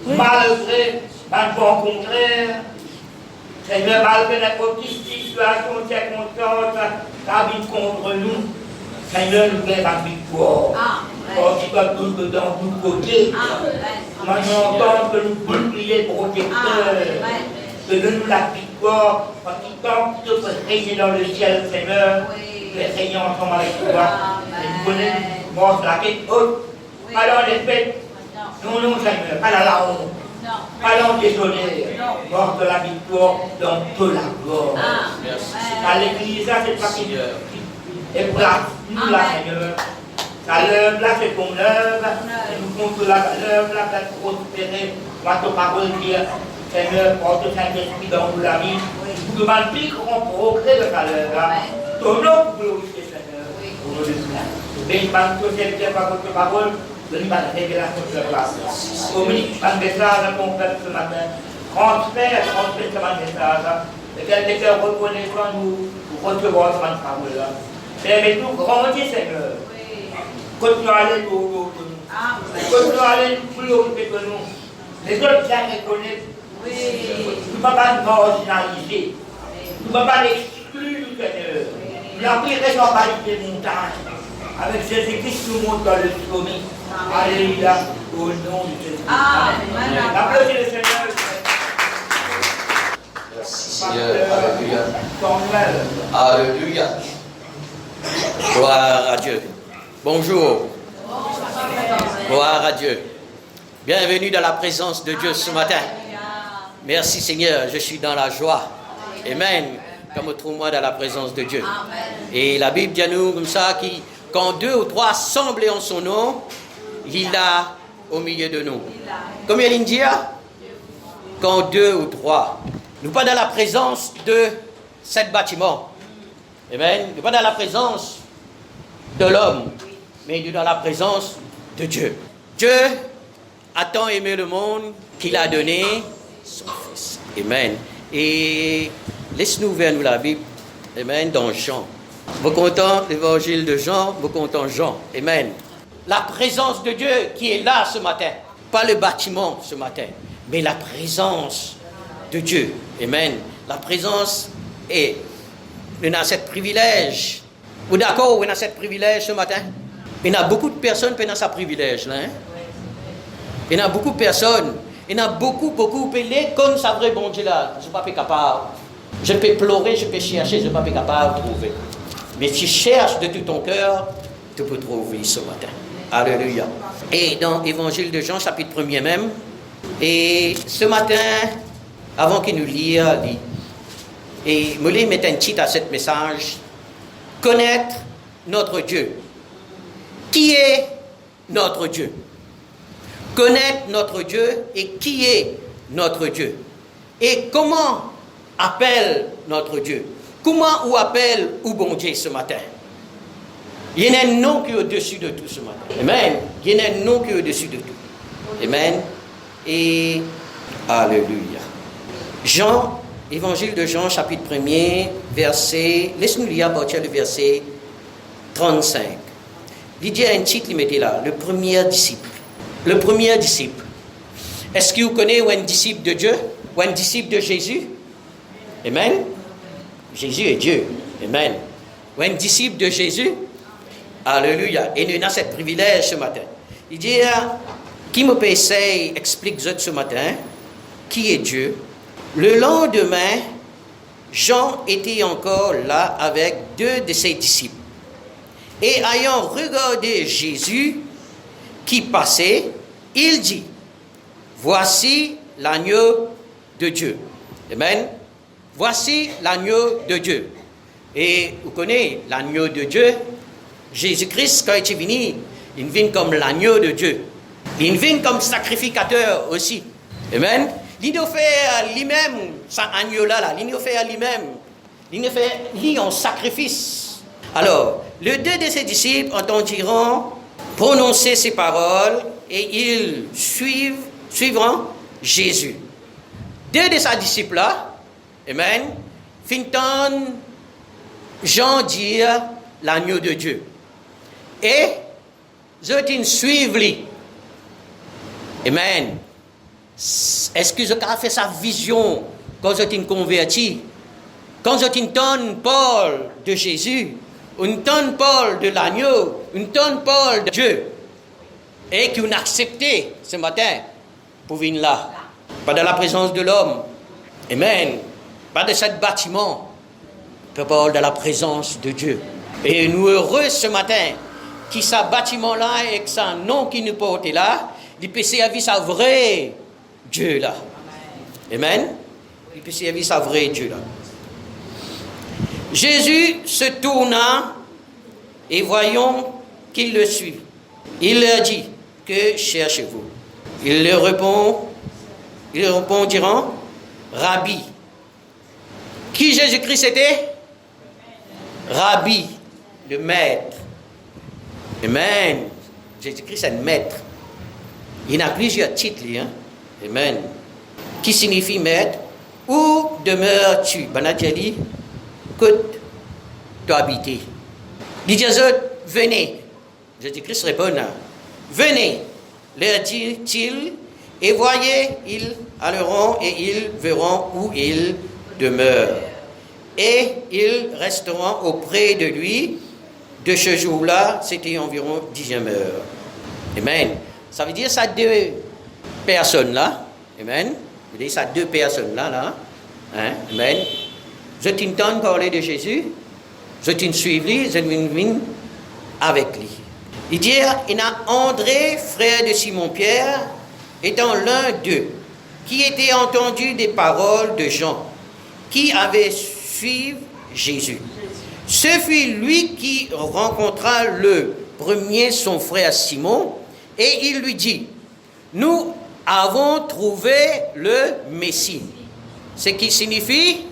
malgré un bon contraire, Seigneur, malgré la petite situation, circonstance, ta vie contre nous, Seigneur, nous fait la victoire. Quand tu vas tout dans tous côtés, maintenant, entend que nous boucliers protecteurs, que nous la victoire, quand tu tentes de te régner dans le ciel, Seigneur, les régner ensemble avec toi, et nous connaissons, moi, la tête haute, alors les fêtes, non, non, Seigneur, pas la honte. Allons désolé, mort de la victoire dans toute la gloire. À l'église, ça c'est pas qui est place, nous là, Seigneur. Ta l'œuvre là, c'est ton œuvre, et nous comptons l'œuvre là, pour prospérer, va te parole dire, Seigneur, porte Saint-Esprit dans nous la vie, nous demandons plus grand progrès de ta œuvre là. Ton nom pour glorifier, Seigneur, pour nous le faire. Bénis-moi tout ce par votre parole. Donne ma révélation sur la place. Communique un message à ton peuple ce matin. Transfère ce message. Et qu'elle te fait reconnaissant nous pour recevoir cette parole-là. Permets-nous grandir, Seigneur. Continue à aller pour nous. Continue à aller plus haut que nous. Les autres bien reconnaissent. Nous ne pouvons pas nous marginaliser. Nous ne pouvons pas l'exclure, Seigneur. Nous n'avons plus raison des montagnes. Avec Jésus-Christ, nous monte dans le sommet. Alléluia, au nom de Jésus. Amen. Applaudissez le Seigneur. Merci Seigneur. Alléluia. Alléluia. Gloire à Dieu. Bonjour. Gloire à Dieu. Bienvenue dans la présence de Dieu ce matin. Merci Seigneur, je suis dans la joie. Amen. Comme trouve-moi dans la présence de Dieu. Et la Bible dit à nous comme ça, quand 2 ou 3 semblent en son nom, il est là au milieu de nous. Combien il dit? Quand 2 ou 3. Nous ne sommes pas dans la présence de cet bâtiment. Amen. Nous ne sommes pas dans la présence de l'homme, mais nous sommes dans la présence de Dieu. Dieu a tant aimé le monde qu'il a donné son Fils. Amen. Et laisse-nous vers nous la Bible. Amen. Dans Jean. Vous comptez l'évangile de Jean, vous comptez Jean. Amen. La présence de Dieu qui est là ce matin. Pas le bâtiment ce matin, mais la présence de Dieu. Amen. La présence est. On a ce privilège. Vous d'accord, on a ce privilège ce matin? Il y a beaucoup de personnes qui ont ce privilège là. Hein? Il y a beaucoup de personnes. Il y a beaucoup pelés comme ça vrai bon Dieu là. Je ne suis pas capable. Je peux pleurer, je peux chercher, je ne suis pas capable de trouver. Mais si tu cherches de tout ton cœur, tu peux trouver ce matin. Alléluia. Et dans l'Évangile de Jean, chapitre 1er même, et ce matin, avant qu'il nous lise, et me les mettre un titre à ce message, connaître notre Dieu. Qui est notre Dieu? Connaître notre Dieu et qui est notre Dieu? Et comment appelle notre Dieu? Comment on appelle ou bon Dieu ce matin? Il y a un nom qui est au-dessus de tout ce matin. Amen. Il y a un nom qui est au-dessus de tout. Amen. Et alléluia. Jean, Évangile de Jean, chapitre 1er, verset, laisse-nous lire à partir du verset 35. Il dit à un titre, il mettait là, le premier disciple. Le premier disciple. Est-ce que vous connaissez un disciple de Dieu? Ou un disciple de Jésus? Amen. Jésus est Dieu. Amen. Ou un disciple de Jésus? Alléluia. Et nous avons ce privilège ce matin. Il dit, qui me peut essayer, explique ce matin, qui est Dieu? Le lendemain, Jean était encore là avec 2 de ses disciples. Et ayant regardé Jésus qui passait, il dit, voici l'agneau de Dieu. Amen. Voici l'agneau de Dieu. Et vous connaissez l'agneau de Dieu? Jésus-Christ, quand il est venu, il vient comme l'agneau de Dieu. Il vient comme sacrificateur aussi. Amen. Il a fait lui-même, cet agneau-là, il a fait lui-même. Il a fait lui en sacrifice. Alors, les 2 de ses disciples entendiront prononcer ces paroles et ils suivront Jésus. 2 de ses disciples-là, amen, finissent Jean dire l'agneau de Dieu. Et ils suivent lui. Amen. est-ce que je fait sa vision quand je t'ai converti? Quand je t'entends Paul de Jésus, une tonne Paul de l'agneau, une tonne Paul de Dieu, et qui ont accepté ce matin pour venir là, pas dans la présence de l'homme, amen, pas de ce bâtiment, que Paul dans la présence de Dieu. Et nous heureux ce matin, qui ce bâtiment-là et que ce nom qui nous porte là, il peut servir sa vrai Dieu là. Amen. Il peut servir sa vrai Dieu là. Jésus se tourna et voyons qu'ils le suivent. Il leur dit, que cherchez-vous? Ils répondiront, Rabbi. Qui Jésus-Christ était? Rabbi, le maître. Amen. Jésus-Christ est le maître. Il a plusieurs titres, hein? Amen. Qui signifie maître? Où demeures-tu? Banadjali, côte tu habiter. Il dit venez. Jésus-Christ répond, venez, leur dit-il, et voyez, ils alleront et ils verront où il demeure. Et ils resteront auprès de lui. De ce jour-là, c'était environ 10e heure. Amen. Ça veut dire ça deux personnes-là. Amen. Ça veut dire ça deux personnes-là. Hein? Amen. Je t'entends parler de Jésus. Je t'en suivi. Je viens avec lui. Il dit, il y a André, frère de Simon-Pierre, étant l'un d'eux, qui était entendu des paroles de Jean, qui avait suivi Jésus. Ce fut lui qui rencontra le premier son frère Simon, et il lui dit, nous avons trouvé le Messie. Ce qui signifie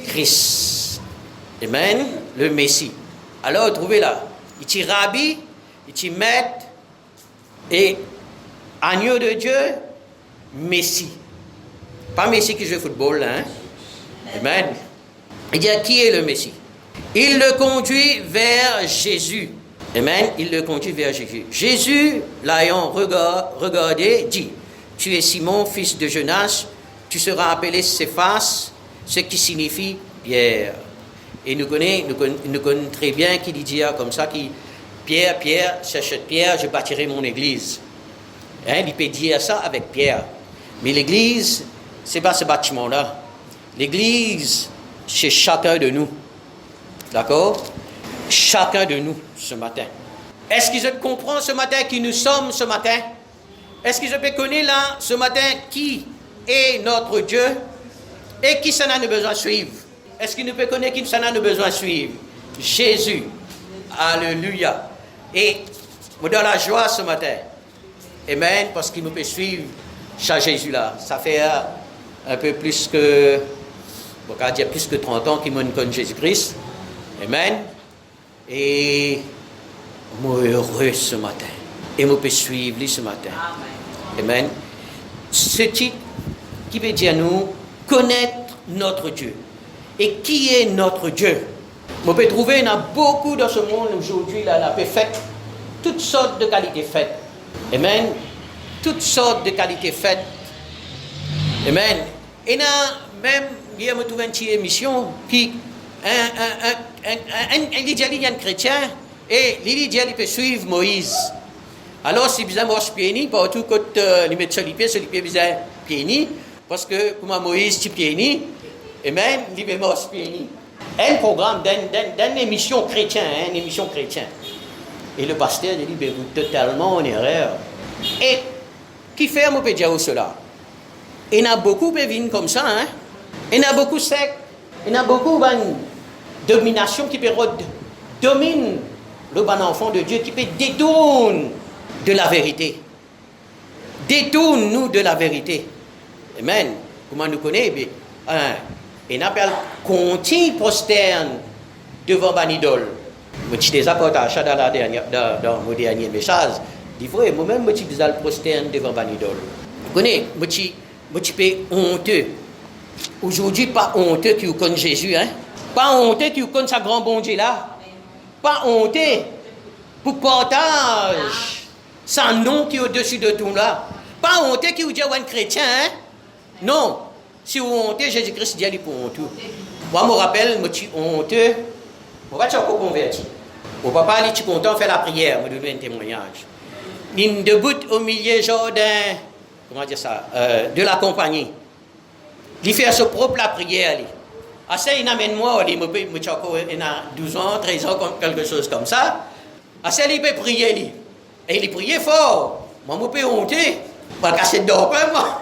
Christ. Amen, le Messie. Alors, trouvez là, il dit Rabbi, il dit maître, et agneau de Dieu, Messie. Pas Messie qui joue au football, hein? Amen. Il dit, qui est le Messie? Il le conduit vers Jésus. Amen. Il le conduit vers Jésus. Jésus, l'ayant regardé, dit, tu es Simon, fils de Jonas, tu seras appelé Céphas, ce qui signifie Pierre. Et nous connaissons très bien qu'il dit comme ça, Pierre, cherche Pierre, je bâtirai mon église. Hein, il peut dire ça avec Pierre. Mais l'église, ce n'est pas ce bâtiment-là. L'église, c'est chacun de nous. D'accord? Chacun de nous ce matin. Est-ce que je comprends ce matin qui nous sommes ce matin? Est-ce que je peux connaître là ce matin qui est notre Dieu et qui s'en a besoin de suivre? Est-ce qu'il nous peut connaître qui s'en a besoin de suivre? Jésus. Alléluia. Et nous dans la joie ce matin. Amen. Parce qu'il nous peut suivre chez Jésus là. Ça fait un peu plus que, on va dire plus que 30 ans qu'il me connaît Jésus-Christ. Amen. Et moi heureux ce matin. Et moi peux suivre lui ce matin. Amen. Ce titre qui veut dire nous connaître notre Dieu. Et qui est notre Dieu? On peut trouver, il y en a beaucoup dans ce monde aujourd'hui, là, la paix faite, toutes sortes de qualités faites. Amen. Toutes sortes de qualités faites. Amen. Et il y a même, il y a une petite émission qui, il y a un chrétien, et il dit, il peut suivre Moïse. Alors, c'est bizarre, moi, je suis pieds partout, quand il met sur les pieds, bizarre, pieds parce que, comme Moïse, tu pieds amen, il met moi, pieds un programme d'une émission chrétienne, une émission chrétienne. Et le pasteur dit, ben, vous êtes totalement en erreur. Et qui fait, on peut dire cela? Il y en a beaucoup qui viennent comme ça, hein? Il y en a beaucoup de sectes, il y en a beaucoup de domination qui peut dominer le bon enfant de Dieu, qui peut détourner de la vérité. Détourne-nous de la vérité. Amen. Comment nous connaissons? Et on appelle continue prosterne devant une idole. Je suis désaccord dans mon dernier message. Il faut moi-même je suis prosterne devant une idole. Vous connaissez, je suis honteux. Aujourd'hui, pas honteux qui vous connaît Jésus, hein? Pas honteux qui vous connaît sa grand bon Dieu là. Pas honteux pour partage sans nom qui est au-dessus de tout là. Pas honte qui vous dit un chrétien, hein? Non. Si vous honte, Jésus-Christ dit pour honte. Moi, je me rappelle, je suis honteux. Je ne vais pas encore converti. Au papa, il est content de faire la prière, je donner un témoignage. Il me debout au milieu genre comment dire ça, de la compagnie. Il fait son propre la prière. Assez, il amène moi, il me encore 12 ans, 13 ans, quelque chose comme ça. Assez, il peut prier. Et il priait fort. Moi, je peux honter. Pas casser d'or, moi.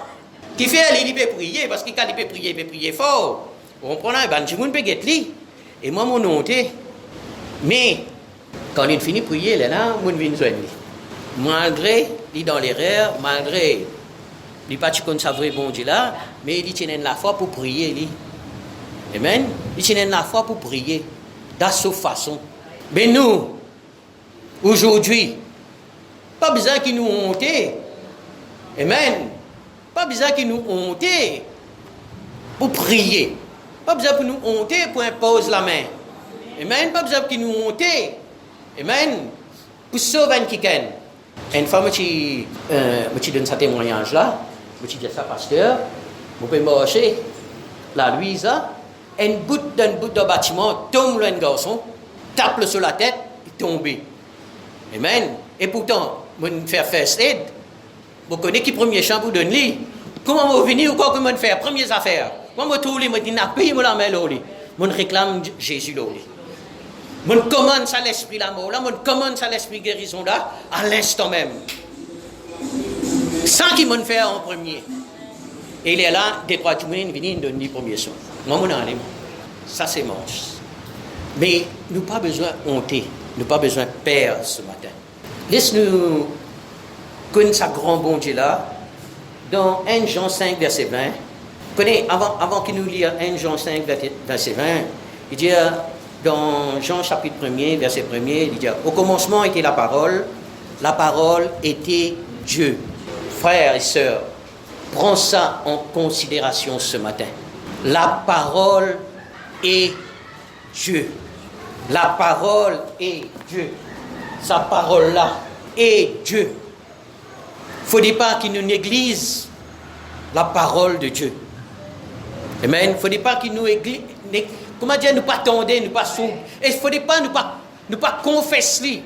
Qui fait, il peut prier, parce que quand il peut prier fort. Vous comprenez? Ben, tout le monde peut être lui. Et moi, mon honté. Mais, quand il finit de prier, là, mon vient joindre. Malgré, il est dans l'erreur, malgré, il n'est pas comme ça vrai bon Dieu là, mais il tient la foi pour prier. Lui. Amen? Il tient la foi pour prier. De cette façon. Mais nous, aujourd'hui, pas besoin qu'il nous honte. Amen? Pas besoin qu'il nous honte pour prier. Pas besoin pour nous honter pour imposer la main. Amen. Pas besoin qu'il nous honte. Amen. Pour sauver quelqu'un. Une fois, je donne ce témoignage là. Je dis ça, pasteur. Vous pouvez marcher. La Louise, un bout de bâtiment, tombe un garçon, tape le sur la tête, il tombe. Amen. Et pourtant, je faire first aid. Vous connaissez qui premier champ vous donne lui. Comment vous venez ou quoi que vous faire premières affaires. Moi, je trouve, je dis, n'a pas la main là. Je réclame Jésus là. Je commande à l'esprit la mort là. Je commande à l'esprit guérison là, à l'instant même. Sans qu'il me fasse en premier. Et il est là, des trois jours, il vient donner les premiers soins. Moi, je suis ça c'est manche. Mais nous n'avons pas besoin de honter. Nous n'avons pas besoin de perdre ce matin. Laisse-nous connaître ce grand bon Dieu là. Dans 1 Jean 5, verset 20. Connais, avant qu'il nous lise 1 Jean 5, verset 20, il dit dans Jean chapitre 1er, verset 1er, il dit au commencement était la parole était Dieu. Frères et sœurs, prends ça en considération ce matin. La parole est Dieu. La parole est Dieu. Sa parole-là est Dieu. Il ne faudrait pas qu'il nous néglige la parole de Dieu. Amen. Il ne faudrait pas qu'il nous comment dire, nous pas tendre, nous pas sourds. Et il ne faudrait pas nous pas confesser.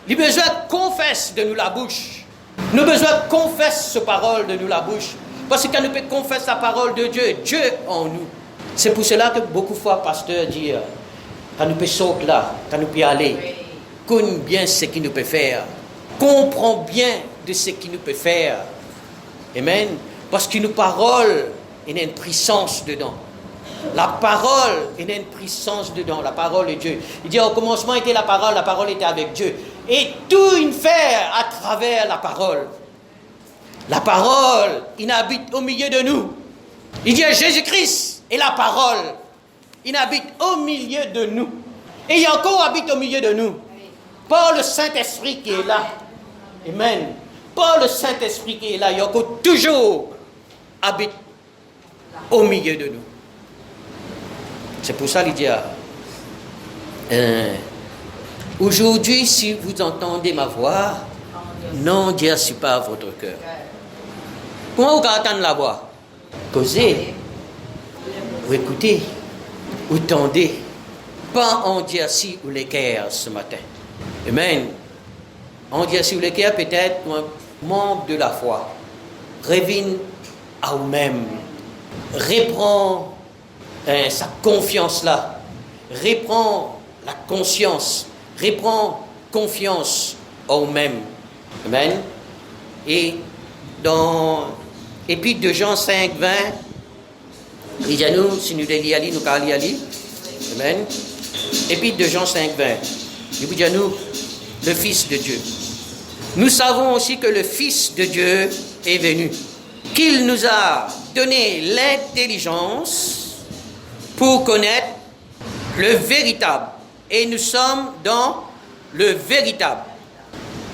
Il a besoin de confesser de nous la bouche. Nous avons besoin de confesser cette parole de nous la bouche. Parce que quand nous pouvons confesser la parole de Dieu, Dieu en nous. C'est pour cela que beaucoup de fois, pasteur dit, quand nous pouvons sortir là, quand nous pouvons aller, connais bien ce qu'il nous peut faire. Comprends bien de ce qu'il nous peut faire. Amen. Parce qu'une parole, il y a une puissance dedans. La parole, il y a une puissance dedans. La parole est Dieu. Il dit au commencement était la parole était avec Dieu. Et tout il fait à travers la parole. La parole, il habite au milieu de nous. Il dit Jésus-Christ est la parole. Il habite au milieu de nous. Et il encore habite au milieu de nous. Par le Saint-Esprit qui est là. Amen. Par le Saint-Esprit qui est là, il encore toujours habite au milieu de nous. C'est pour ça qu'il dit aujourd'hui, si vous entendez ma voix, n'endurcissez pas votre cœur. Comment vous entendez la voix? Causez, vous écoutez, vous tendez, pas endurci ou les cœurs ce matin. Amen. Endurci ou les cœurs peut-être un manque de la foi. Reviens à vous-même. Reprends sa confiance là. Reprends la conscience. Reprends confiance en vous-même. Amen. Et dans Épître de Jean 5, 20, il dit à nous, si nous les lisons, nous allons lire. Amen. Épître de Jean 5, 20. Il dit à nous, le Fils de Dieu. Nous savons aussi que le Fils de Dieu est venu, qu'il nous a donné l'intelligence pour connaître le véritable. Et nous sommes dans le véritable.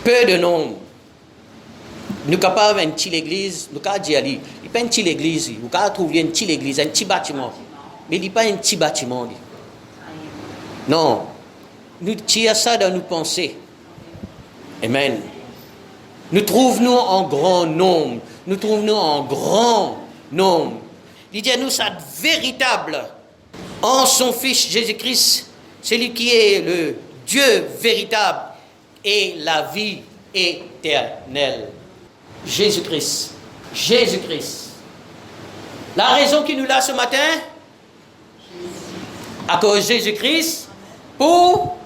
Peu de nombre. Nous sommes capables d'une petite église, nous sommes dire, il n'y a pas une petite église, nous pouvons trouver une petite église, un petit bâtiment. Mais il n'y a pas un petit bâtiment. Non. Nous tirons ça dans nos pensées. Amen. Nous trouvons en grand nombre. nous trouvons en grand nombre. Il dit à nous, ça véritable, en son Fils Jésus-Christ, celui qui est le Dieu véritable et la vie éternelle. Jésus-Christ. Jésus-Christ. La raison qui nous l'a ce matin, à cause de Jésus-Christ, pour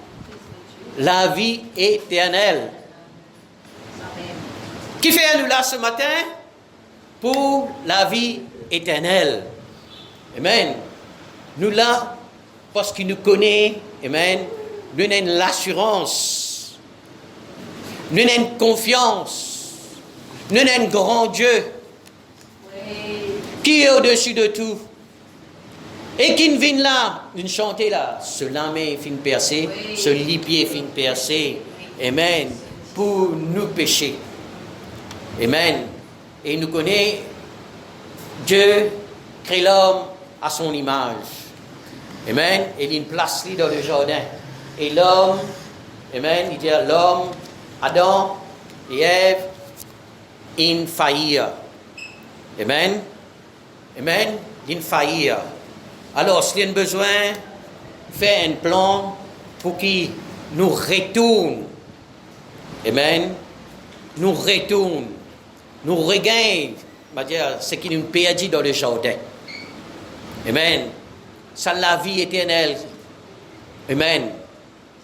la vie éternelle. Qui fait nous là ce matin? Pour la vie éternelle. Amen. Nous là, parce qu'il nous connaît, amen, nous avons l'assurance, nous avons confiance, nous avons un grand Dieu qui est au-dessus de tout. Et qui vient là, nous chanter là, ce lamé fin percé, ce lipier fin percé, amen, pour nous pécher. Amen. Et nous connaissons, Dieu crée l'homme à son image. Amen. Et il place lui dans le jardin. Et l'homme, amen, il dit à l'homme, Adam et Ève, ils faillirent. Amen. Amen. Ils faillirent. Alors, s'il y a besoin, faire un plan pour qu'il nous retourne. Amen. Nous retourne. Nous regagne, ce qui nous perdit dans le jardin. Amen. C'est la vie éternelle. Amen.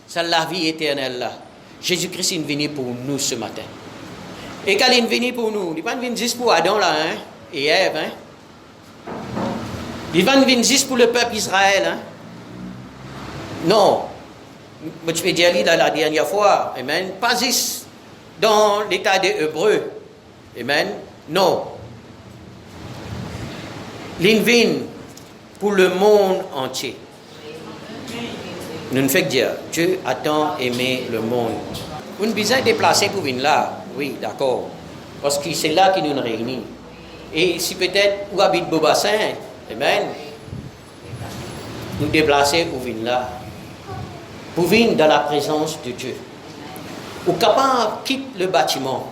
C'est la vie éternelle là. Jésus-Christ est venu pour nous ce matin. Et quand il est venu pour nous, il n'est pas venu juste pour Adam là, hein, et Ève, hein. Il va venir juste pour le peuple Israël. Hein? Non. Je vais dire la dernière fois. Amen. Pas juste dans l'état des Hébreux. Amen. Non. Il vient pour le monde entier. Nous ne faisons que dire, Dieu a tant aimé le monde. On a besoin de déplacer pour venir là. Oui, d'accord. Parce que c'est là qui nous réunit. Et si peut-être où habite Beaubassin, amen, nous déplacer pour venir là. Pour venir dans la présence de Dieu. Ou capable quitte le bâtiment,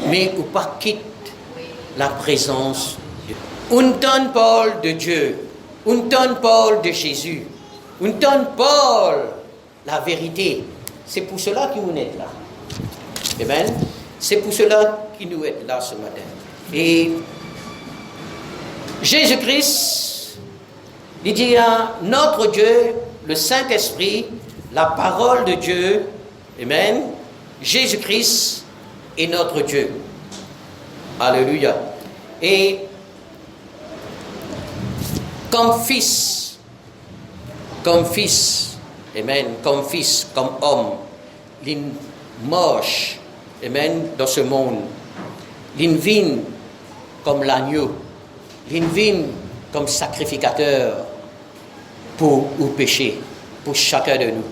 mais ou pas quitte la présence de Dieu. On donne parole de Dieu. On donne parole de Jésus. On donne parole la vérité. C'est pour cela que nous sommes là. Amen. C'est pour cela que nous sommes là ce matin. Et Jésus-Christ, il dit à notre Dieu, le Saint-Esprit, la parole de Dieu, amen, Jésus-Christ est notre Dieu. Alléluia. Et comme fils, amen, comme fils, comme homme, il marche, amen, dans ce monde. Il vient comme l'agneau. Il vient comme sacrificateur pour le péché, pour chacun de nous,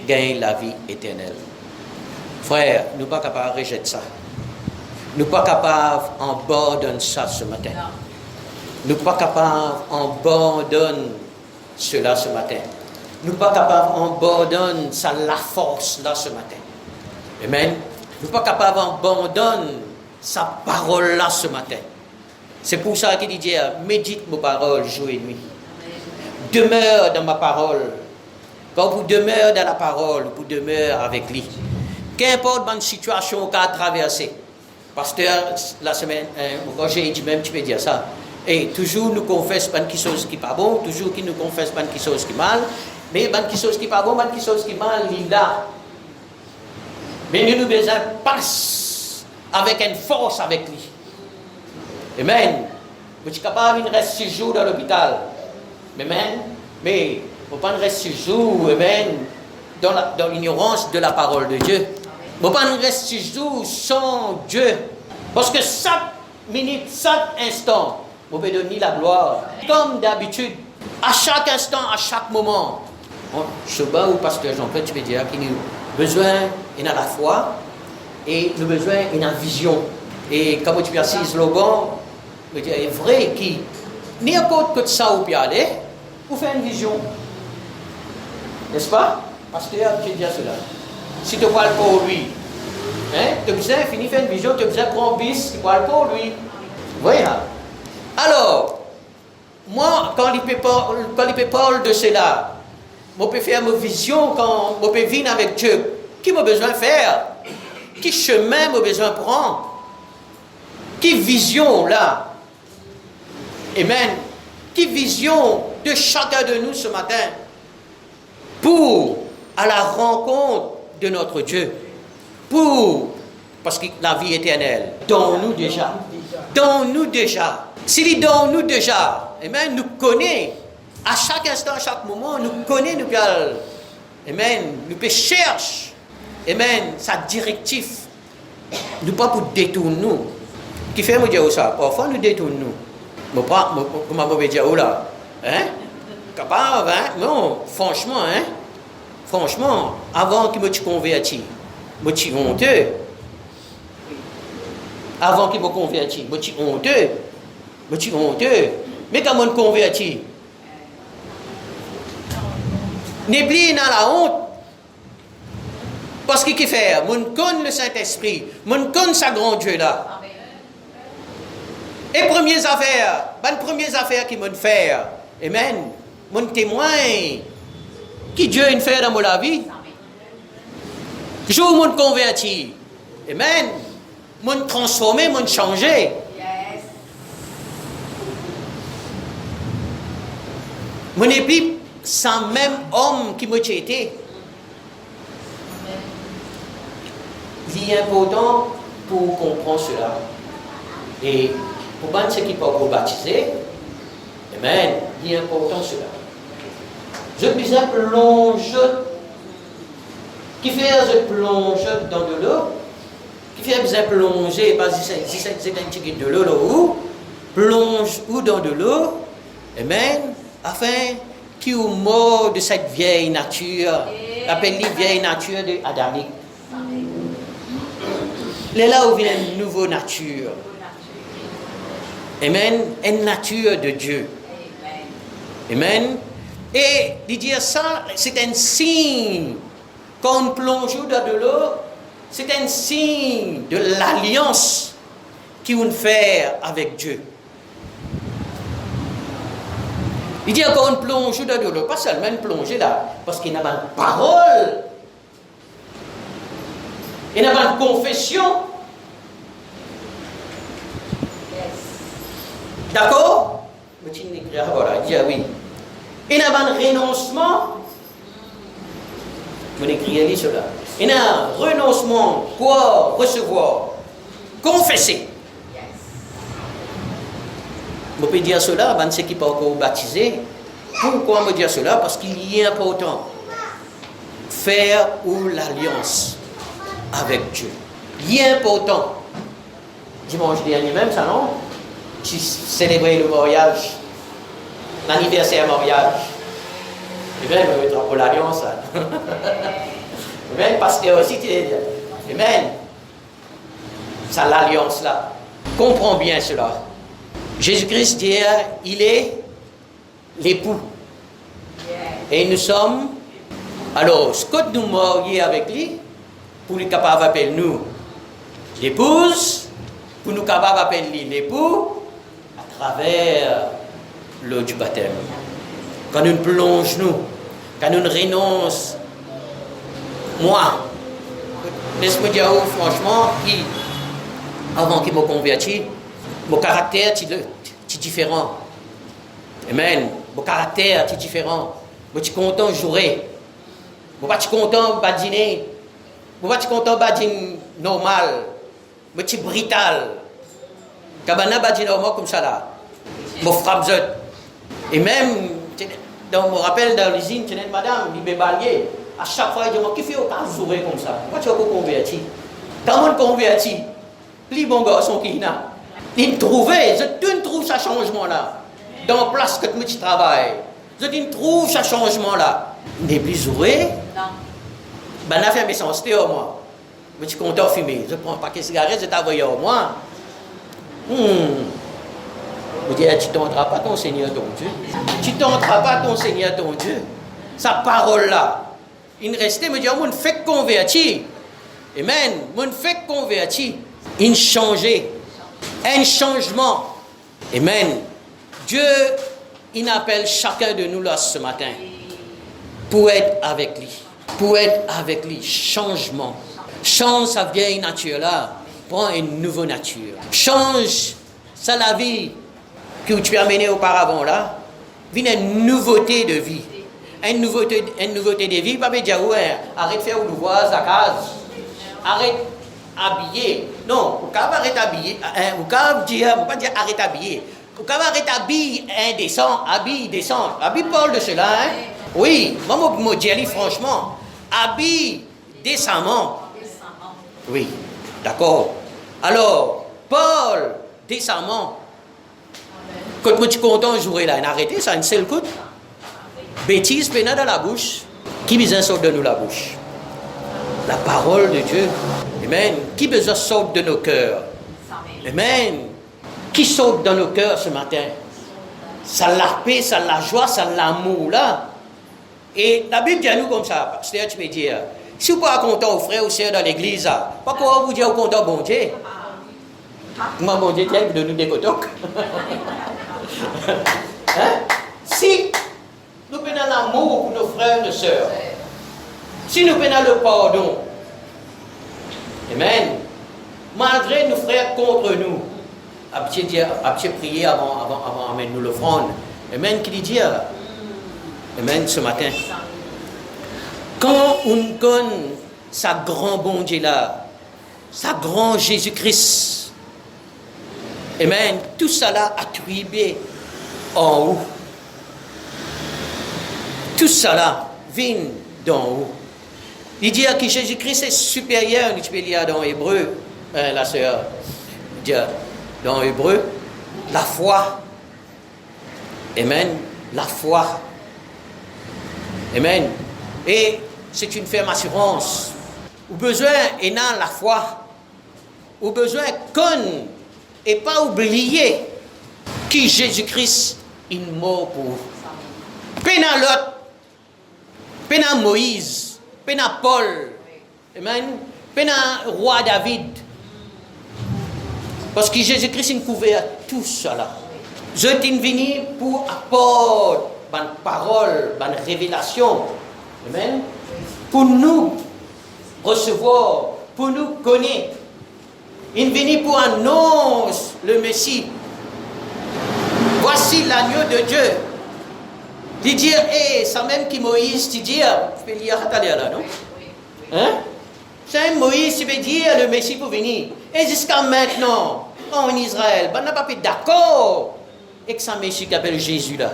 gagner la vie éternelle. Frère, nous ne sommes pas capables de rejeter ça. Nous ne sommes pas capables d'abandonner ça ce matin. Nous ne sommes pas capables d'abandonner cela ce matin. Nous ne sommes pas capables d'abandonner ça, la force là ce matin. Amen. Nous ne sommes pas capables d'abandonner sa parole là ce matin. C'est pour ça qu'il dit, médite mes paroles jour et nuit. Demeure dans ma parole. Quand vous demeurez dans la parole, vous demeurez avec lui. Qu'importe la situation qu'a traversé. Pasteur, la semaine, Roger dit même, tu peux dire ça. Et toujours nous confesse pas quelque chose qui n'est pas bon, toujours qu'il nous confesse pas quelque chose qui est mal, mais pas quelque chose qui n'est pas bon, pas quelque chose qui est mal, il est là. Mais nous besoin passe avec une force avec lui. Amen. Vous êtes capable de rester 6 jours dans l'hôpital. Amen. Mais vous ne pouvez pas rester 6 jours, amen, dans l'ignorance de la parole de Dieu. Vous ne pouvez pas rester 6 jours sans Dieu. Parce que chaque minute, chaque instant, vous pouvez donner la gloire. Comme d'habitude, à chaque instant, à chaque moment. Je sais pas où pasteur Jean-Pierre, tu peux dire qu'il a besoin, il a la foi, et il a besoin, il a la vision. Et comme tu as dit, slogan, il est vrai qu'il n'importe que ça ou bien aller, vous faites une vision. N'est-ce pas? Pasteur, tu dis cela. Si tu parles pour lui, Hein? Tu as besoin, fini, faire une vision, tu as besoin de prendre bis, qui parle pour lui. Voilà. Alors, moi, quand il parle de cela, je peux faire ma vision, quand je peux venir avec Dieu. Qui m'a besoin de faire? Qui chemin m'a besoin de prendre? Qui vision là? Amen. Qui vision de chacun de nous ce matin pour à la rencontre de notre Dieu, parce que la vie éternelle, dans nous déjà. S'il est dans nous déjà, amen, nous connaît, à chaque instant, à chaque moment, nous connaît, nous parle, amen, nous peut chercher, amen, sa directive, nous pas pour détourner nous. Qui fait me dire ça? Parfois nous détournons nous. Comment me dire là? Hein? Capable, hein? Non, franchement, hein? Franchement, avant qu'il me converti, je suis honteux. Avant qu'il me converti, je suis honteux. Mais quand je me converti, n'est plus dans la honte. Parce qu'il fait, je connais le Saint-Esprit, je connais sa grand Dieu là. Et premières affaires qu'il m'a fait, amen, mon témoin, qui Dieu a fait dans ma vie, je m'en converti, amen, m'en transformé, m'en changé. Mon n'est plus sans même homme qui m'a été. Il est important pour comprendre cela. Et pour ceux qui ne peuvent pas baptiser, amen, il est important cela. Je disais plonge, qui fait je plonge dans de l'eau, qui fait besoin plonger, pas si c'est un petit de l'eau là où, plonge ou dans de l'eau, amen, afin qu'il ou mort de cette vieille nature, appelée vieille nature de adamique. C'est là où vient une nouvelle nature. Amen. Une nature de Dieu. Amen. Et de dire ça, c'est un signe. Quand on plonge dans de l'eau, c'est un signe de l'alliance qu'on fait avec Dieu. Il dit quand on plonge dans de l'eau, pas seulement plonger là, parce qu'il n'y a pas de parole. Il n'y a pas de confession. D'accord? Il dit oui. Il n'y a pas de renoncement. Vous écrivez cela. Il y a un renoncement pour recevoir, confesser. Vous pouvez dire cela, ceux qui ne sont pas encore baptisés. Pourquoi me dire cela? Parce qu'il est important faire ou l'alliance avec Dieu. Il est important. Dimanche dernier même, ça non? Tu célébrais le mariage, l'anniversaire mariage. Et bien, je vais pour l'alliance. Amen, pasteur aussi, tu es. Amen. Ça, l'alliance là. Comprends bien cela. Jésus-Christ dit, il est l'époux. Et nous sommes. Alors, ce que nous marions avec lui, pour nous capables d'appeler nous l'épouse, pour nous capables d'appeler lui l'époux, à travers l'eau du baptême. Quand nous plongeons, quand nous renonçons, moi, laisse-moi dire franchement, avant qu'il me convertisse, mon caractère est différent. Amen. Mon caractère est différent. Je suis content de jouer. Je suis content de dîner. Je suis content de dîner normal. Je suis brutal. Quand je suis normal comme ça là, je frappe. Et même, je me rappelle dans l'usine, tu es madame, il me balayait. À chaque fois, il dit, qui fait autant jouer comme ça? Pourquoi tu vas convertir? Quand on convertit, les bons garçons qui sont là, ils trouvaient, je trouve ce changement-là. Dans la place que tu travailles, je trouve ce changement-là. N'est plus joué? Non. Ben, on a fait mes sens, c'était au moins. Je suis content de fumer. Je prends un paquet de cigarettes, je t'envoie au moins. Je dis, tu ne tenteras pas ton Seigneur, ton Dieu. Tu ne tenteras pas ton Seigneur, ton Dieu. Sa parole-là. Il restait, me dit, on fait convertir. Amen. Mon fait converti, il changé, un changement. Amen. Dieu, il appelle chacun de nous là ce matin pour être avec lui. Pour être avec lui. Changement. Change sa vieille nature là. Prends une nouvelle nature. Change ça la vie que tu as menée auparavant là. Vient une nouveauté de vie. Une nouveauté de vie. Pas dire ouais, arrête de faire ou voir sa case. Arrête habiller. Non, vous pouvez arrêter habiller. Vous pouvez pas dire arrête habiller. Vous pouvez arrêter habiller indécent, habille décent. Habille Paul de cela, hein? Oui, moi me dis franchement, habille décemment. Oui, d'accord. Alors, Paul décemment. Quand moi tu es content de jouer là, arrêtez ça, une seule coup. Bêtise, pénal dans la bouche. Qui besoin sort de nous la bouche? La parole de Dieu. Amen. Qui besoin sort de nos cœurs? Amen. Qui saute dans nos cœurs ce matin? Ça la paix, ça la joie, ça l'amour là. Et la Bible dit à nous comme ça. C'est-à-dire, tu peux dire, si vous n'êtes pas content aux frères ou sœurs dans l'église, pourquoi vous dites content bon Dieu? Moi, bon Dieu, tiens, vous donnez des cotocs. Hein? Si nous prenons l'amour pour nos frères et sœurs, si nous prenons le pardon, amen, malgré nos frères contre nous, après prier avant amener nous l'offrande, amen, qui dit, amen, ce matin, quand on connaît sa grand bon Dieu là, sa grand Jésus-Christ, amen, tout ça là attribué en haut. Tout ça là vient d'en haut. Il dit que Jésus-Christ est supérieur, tu peux lire dans Hébreu, la sœur, dit dans Hébreu, la foi. Amen. La foi. Amen. Et c'est une ferme assurance. Au besoin est dans la foi. Au besoin qu'on et pas oublier que Jésus-Christ est mort pour. Pena l'autre. Pena Moïse, pena Paul, amen, pena roi David. Parce que Jésus-Christ a couvert tout cela. Je suis venu pour apporter une parole, une révélation, amen, pour nous recevoir, pour nous connaître. Il est venu pour annoncer le Messie. Voici l'agneau de Dieu. Il dit, ça même qui Moïse, tu dis, tu peux lire là, non? Hein? C'est Moïse, tu veux dire, le Messie pour venir. Et jusqu'à maintenant, en Israël, on n'a pas été d'accord avec ce Messie qui appelle Jésus là.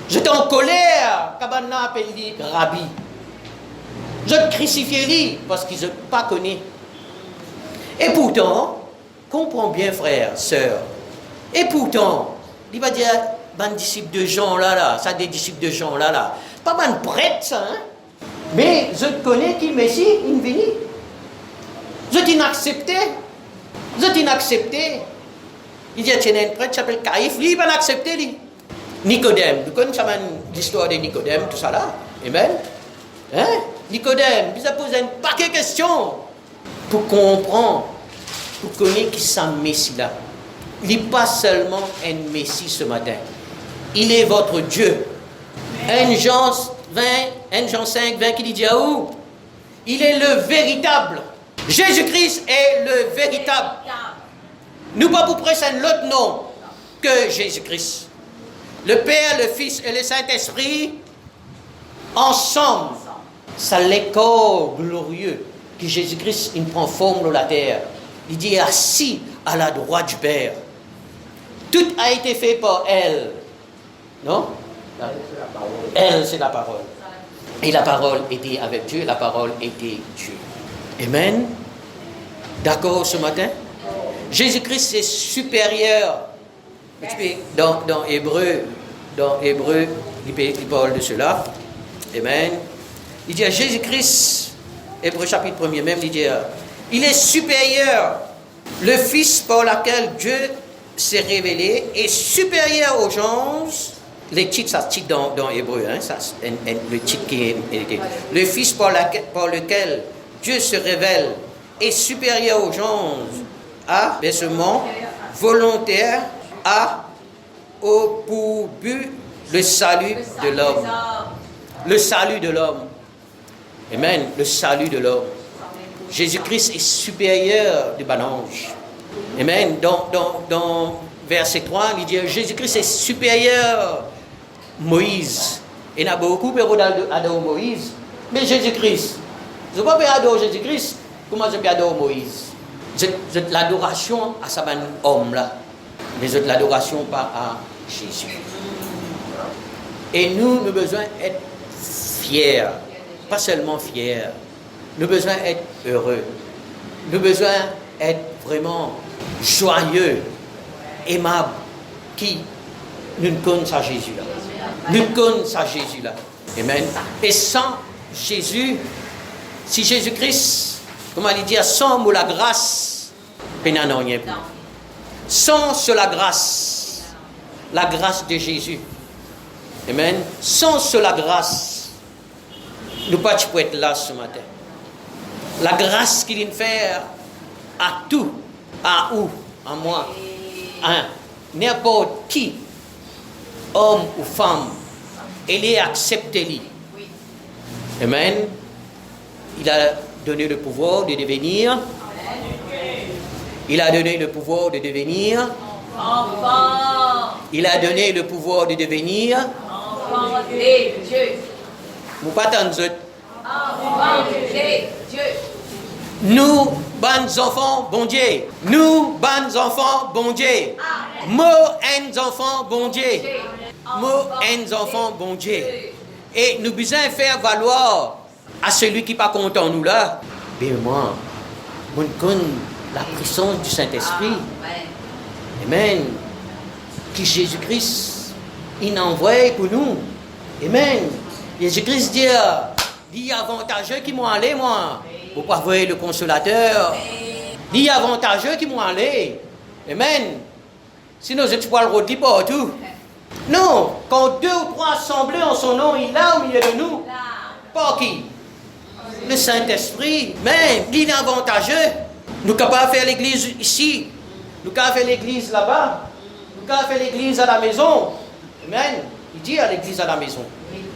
J'étais en colère quand on a appelé Rabbi. Je te crucifié lui parce qu'ils ne pas connu. Et pourtant, comprends bien, frère, sœur. Et pourtant, il va dire, ban disciple de Jean là, ça des disciples de Jean là. Pas ban prêtre ça, hein? Mais je connais qui Messie, il venu. Je t'ai accepté. Il dit, tiens, un prêtre qui s'appelle Caïphe, lui, il va l'accepter, lui. Nicodème, vous connaissez l'histoire de Nicodème, tout ça là? Amen? Hein? Nicodème, il a posé un paquet de questions pour comprendre, pour connaître qui c'est Messie là. Il n'est pas seulement un Messie ce matin. Il est votre Dieu. 1 Jean 5, 20 qui dit à où? Il est le véritable. Jésus-Christ est le véritable. Nous pas pour prêcher un autre nom que Jésus-Christ. Le Père, le Fils et le Saint-Esprit, ensemble, ça l'école glorieux que Jésus-Christ il prend forme sur la terre. Il dit assis à la droite du Père. Tout a été fait par elle. Non? Elle, c'est la parole. Et la parole était avec Dieu, la parole était Dieu. Amen. D'accord ce matin? Jésus-Christ est supérieur. Dans Hébreu, il parle de cela. Amen. Il dit à Jésus-Christ, Hébreu chapitre 1er même, il dit, il est supérieur. Le Fils par lequel Dieu s'est révélé est supérieur aux gens. Les titres, ça titre dans Hébreu, hein, ça, le titre qui est. Le Fils par lequel Dieu se révèle, est supérieur aux gens à baissement volontaire, au pour but le salut de l'homme. Le salut de l'homme. Amen. Le salut de l'homme. Jésus-Christ est supérieur du ange. Amen. Dans verset 3, il dit Jésus-Christ est supérieur Moïse. Il y a beaucoup de adorer Moïse. Mais Jésus-Christ, je ne peux pas adorer Jésus-Christ. Comment je peux adorer Moïse? C'est l'adoration à ce homme-là. Mais c'est l'adoration pas à Jésus. Et nous avons besoin d'être fiers. Pas seulement fiers. Nous avons besoin d'être heureux. Nous avons besoin d'être vraiment joyeux, aimables, qui nous connaissons à Jésus-là. Nous connaissons à Jésus-là. Amen. Et sans Jésus, si Jésus-Christ, comment il dit, sans moi la grâce, il n'y a rien plus. Sans la grâce de Jésus. Amen. Sans la grâce, nous ne pouvons pas être là ce matin. La grâce qu'il vient faire à tout, à où, à moi, à n'importe qui, homme ou femme, elle est acceptée. Amen. Il a donné le pouvoir de devenir. Il a donné le pouvoir de devenir. Il a donné le pouvoir de devenir. Vous pas entendre. Nous, bonnes enfants, bon Dieu. Nous, bonnes enfants, bon Dieu. Moi, uns enfants, bon Dieu. Moi, uns enfants, bon Dieu. Et nous besoin faire valoir à celui qui n'est pas content nous là. Bien moi, je connais la puissance du Saint-Esprit. Amen. Qui Jésus-Christ, il envoie pour nous. Amen. Jésus-Christ dit avantageux qui m'ont allé, moi. Vous pouvez voir le consolateur. Dit avantageux qui m'ont allé. Amen. Sinon, je ne peux pas le redire partout. Non, quand 2 ou 3 assemblés en son nom, il est là au milieu de nous. Pas qui? Le Saint-Esprit. Mais, il est avantageux. Nous sommes capables de faire l'église ici. Nous sommes capables de faire l'église là-bas. Nous sommes capables de faire l'église à la maison. Amen. Il dit à l'église à la maison.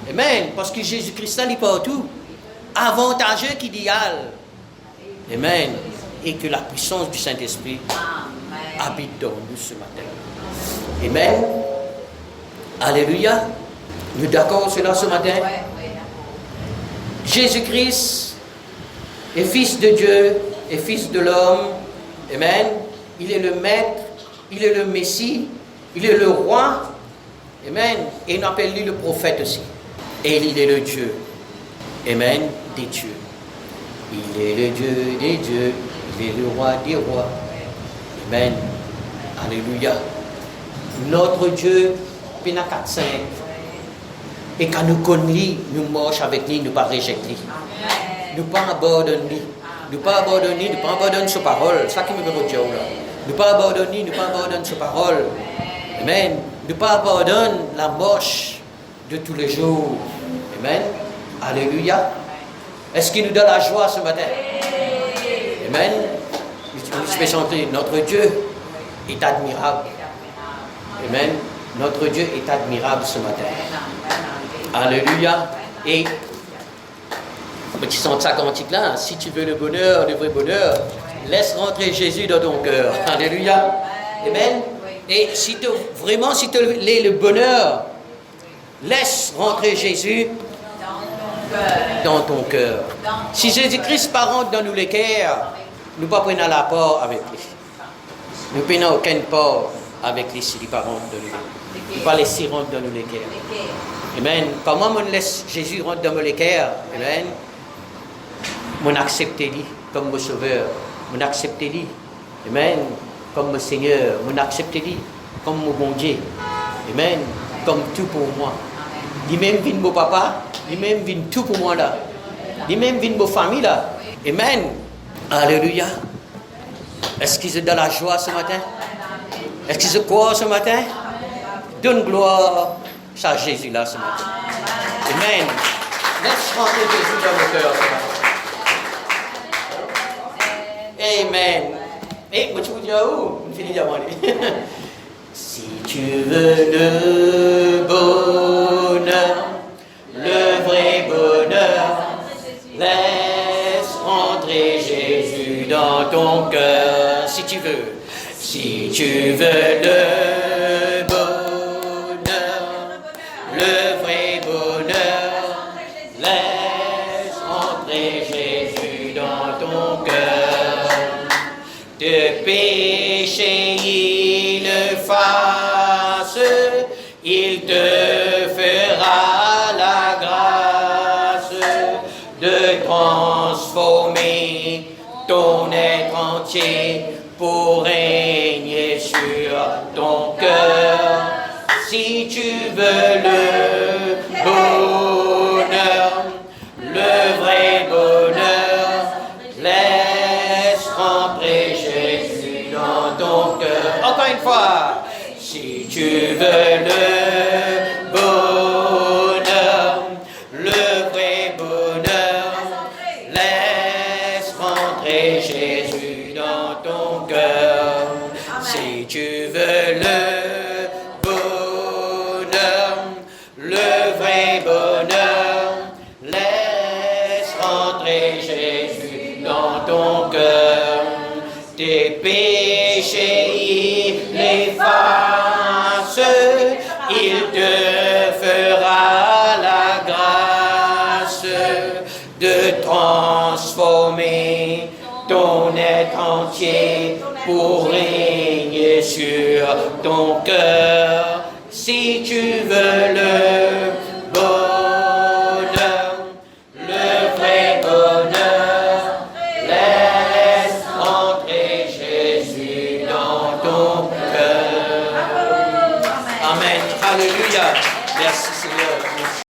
Amen. Parce que Jésus-Christ est partout. Avantageux qu'idéal. Amen. Et que la puissance du Saint-Esprit habite dans nous ce matin. Amen. Alléluia. Nous sommes d'accord sur cela ce matin? Jésus-Christ est fils de Dieu et fils de l'homme. Amen. Il est le maître, il est le Messie, il est le roi. Amen. Et on appelle lui le prophète aussi. Et il est le Dieu. Amen. Des dieux. Il est le Dieu des dieux. Il est le roi des rois. Amen. Alléluia. Notre Dieu, Pina 4-5. Et quand nous connaissons, nous marchons avec lui, nous ne pas rejeter. Nous ne pas abandonner. Nous ne pas abandonner, nous ne pas abandonner sa parole. C'est ça qui me veut dire là. Nous ne pas abandonner, nous ne pas abandonner sa parole. Amen. Nous ne pas abandonner la marche de tous les jours. Amen. Alléluia. Est-ce qu'il nous donne la joie ce matin? Amen. Je vais chanter. Notre Dieu est admirable. Amen. Notre Dieu est admirable ce matin. Alléluia. Et tu sens ça cantique-là. Si tu veux le bonheur, le vrai bonheur, laisse rentrer Jésus dans ton cœur. Alléluia. Amen. Et si tu vraiment, si tu veux le bonheur, laisse rentrer Jésus dans ton cœur. Si Jésus-Christ pas rentre dans nous les cœurs, nous ne pas prendre la part avec lui. Nous ne prenons aucune part avec lui si il pas rentre dans nous. Nous ne pas laisser rentrer dans nous les cœurs. Amen. Comment on laisse Jésus rentrer dans les cœurs? Amen. On accepte lui comme mon sauveur. On accepte lui. Amen. Comme mon Seigneur. On accepte lui comme mon bon Dieu. Amen. Comme tout pour moi. Lui-même vient mon papa. Lui-même vient tout pour moi là. Lui-même vient mon famille là. Amen. Alléluia. Est-ce qu'ils sont dans la joie ce matin? Est-ce qu'ils se croient ce matin? Donne gloire à Jésus là ce matin. Amen. Laisse rentrer Jésus dans nos cœurs ce matin. Amen. Et moi, tu vous dis où? On finit d'avant. Si tu veux le bonheur, le vrai bonheur, laisse entrer Jésus dans ton cœur. Si tu veux le bonheur, le vrai bonheur, laisse entrer Jésus dans ton cœur. De péché il efface, il te fera la grâce de transformer ton être entier pour régner sur ton cœur. Si tu veux le bonheur, le vrai bonheur, laisse rentrer Jésus dans ton cœur. Encore une fois, si tu veux le bonheur, le vrai bonheur, laisse rentrer Jésus dans ton cœur. Si tu veux le bonheur, le vrai bonheur, laisse rentrer Jésus dans ton cœur. Tes péchés il efface, il te fera la grâce de transformer ton être entier pour régner sur ton cœur. Si tu veux le bonheur, le vrai bonheur, laisse entrer Jésus dans ton cœur. Amen. Alléluia. Merci Seigneur.